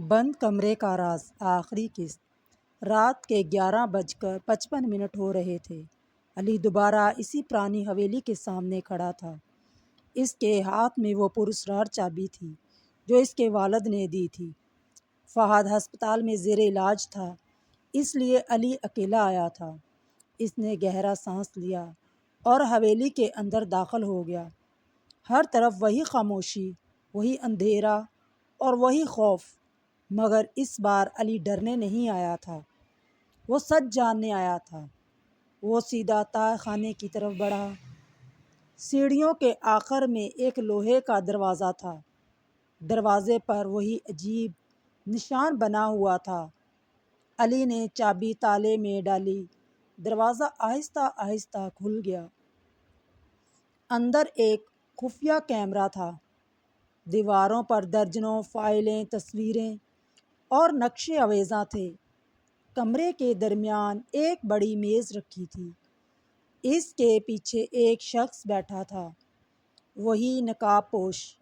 بند کمرے کا راز آخری قسط۔ رات کے 11:55 ہو رہے تھے۔ علی دوبارہ اسی پرانی حویلی کے سامنے کھڑا تھا۔ اس کے ہاتھ میں وہ پراسرار چابی تھی جو اس کے والد نے دی تھی۔ فہد ہسپتال میں زیر علاج تھا، اس لیے علی اکیلا آیا تھا۔ اس نے گہرا سانس لیا اور حویلی کے اندر داخل ہو گیا۔ ہر طرف وہی خاموشی، وہی اندھیرا اور وہی خوف، مگر اس بار علی ڈرنے نہیں آیا تھا، وہ سچ جاننے آیا تھا۔ وہ سیدھا تہہ خانے کی طرف بڑھا۔ سیڑھیوں کے آخر میں ایک لوہے کا دروازہ تھا۔ دروازے پر وہی عجیب نشان بنا ہوا تھا۔ علی نے چابی تالے میں ڈالی، دروازہ آہستہ آہستہ کھل گیا۔ اندر ایک خفیہ کیمرہ تھا۔ دیواروں پر درجنوں فائلیں، تصویریں اور نقشے آویزاں تھے۔ کمرے کے درمیان ایک بڑی میز رکھی تھی۔ اس کے پیچھے ایک شخص بیٹھا تھا، وہی نقاب پوش۔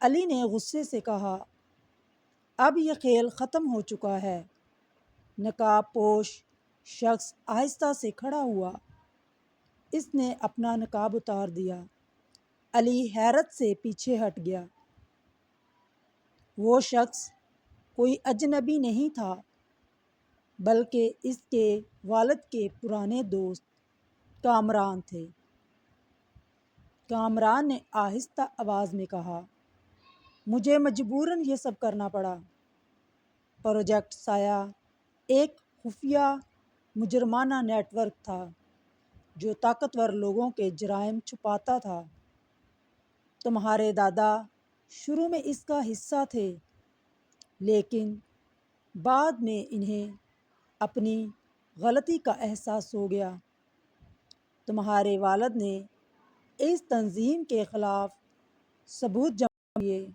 علی نے غصے سے کہا، اب یہ کھیل ختم ہو چکا ہے۔ نقاب پوش شخص آہستہ سے کھڑا ہوا۔ اس نے اپنا نقاب اتار دیا۔ علی حیرت سے پیچھے ہٹ گیا۔ وہ شخص کوئی اجنبی نہیں تھا، بلکہ اس کے والد کے پرانے دوست کامران تھے۔ کامران نے آہستہ آواز میں کہا، مجھے مجبوراً یہ سب کرنا پڑا۔ پروجیکٹ سایہ ایک خفیہ مجرمانہ نیٹ ورک تھا جو طاقتور لوگوں کے جرائم چھپاتا تھا۔ تمہارے دادا شروع میں اس کا حصہ تھے، لیکن بعد میں انہیں اپنی غلطی کا احساس ہو گیا۔ تمہارے والد نے اس تنظیم کے خلاف ثبوت جمع کیے،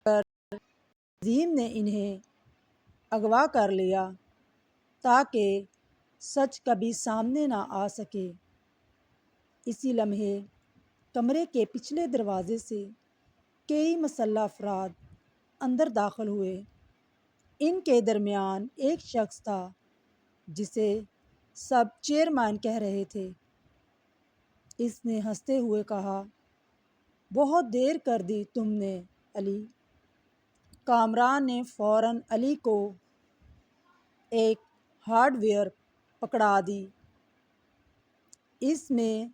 مگر تنظیم نے انہیں اغوا کر لیا تاکہ سچ کبھی سامنے نہ آ سکے۔ اسی لمحے کمرے کے پچھلے دروازے سے کئی مسلح افراد اندر داخل ہوئے۔ ان کے درمیان ایک شخص تھا جسے سب چیئرمین کہہ رہے تھے۔ اس نے ہنستے ہوئے کہا، بہت دیر کر دی تم نے علی۔ کامران نے فوراً علی کو ایک ہارڈ ویئر پکڑا دی۔ اس میں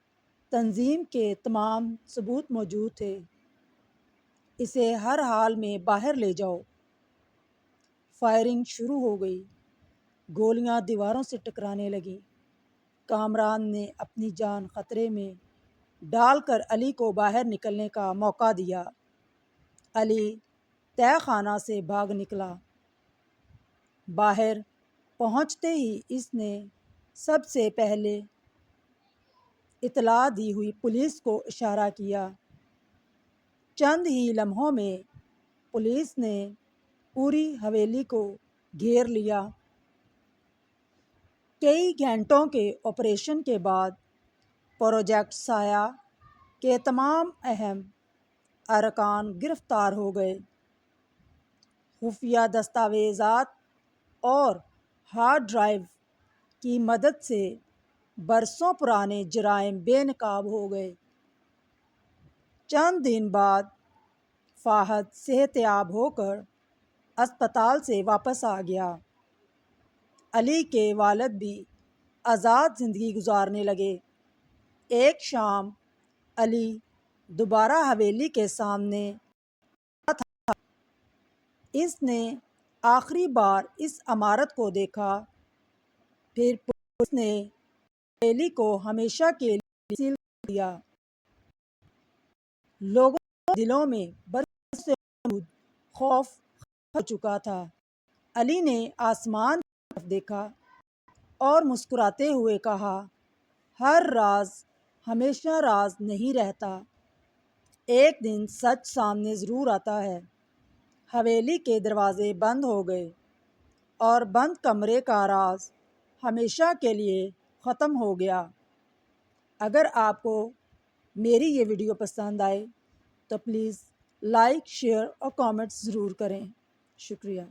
تنظیم کے تمام ثبوت موجود تھے۔ اسے ہر حال میں باہر لے جاؤ۔ فائرنگ شروع ہو گئی۔ گولیاں دیواروں سے ٹکرانے لگیں۔ کامران نے اپنی جان خطرے میں ڈال کر علی کو باہر نکلنے کا موقع دیا۔ علی تہہ خانہ سے بھاگ نکلا۔ باہر پہنچتے ہی اس نے سب سے پہلے اطلاع دی ہوئی پولیس کو اشارہ کیا۔ چند ہی لمحوں میں پولیس نے پوری حویلی کو گھیر لیا۔ کئی گھنٹوں کے آپریشن کے بعد پروجیکٹ سایہ کے تمام اہم ارکان گرفتار ہو گئے۔ خفیہ دستاویزات اور ہارڈ ڈرائیو کی مدد سے برسوں پرانے جرائم بے نقاب ہو گئے۔ چند دن بعد فہد صحت یاب ہو کر اسپتال سے واپس آ گیا۔ علی کے والد بھی آزاد زندگی گزارنے لگے۔ ایک شام علی دوبارہ حویلی کے سامنے کھڑا تھا۔ اس نے آخری بار اس عمارت کو دیکھا، پھر پولیس نے حویلی کو ہمیشہ کے لیے سیل کر دیا۔ لوگوں کے دلوں میں برسوں سے موجود خوف ختم ہو چکا تھا۔ علی نے آسمان کی طرف دیکھا اور مسکراتے ہوئے کہا، ہر راز ہمیشہ راز نہیں رہتا، ایک دن سچ سامنے ضرور آتا ہے۔ حویلی کے دروازے بند ہو گئے اور بند کمرے کا راز ہمیشہ کے لیے ختم ہو گیا۔ اگر آپ کو میری یہ ویڈیو پسند آئے تو پلیز لائک، شیئر اور کامنٹس ضرور کریں۔ شکریہ.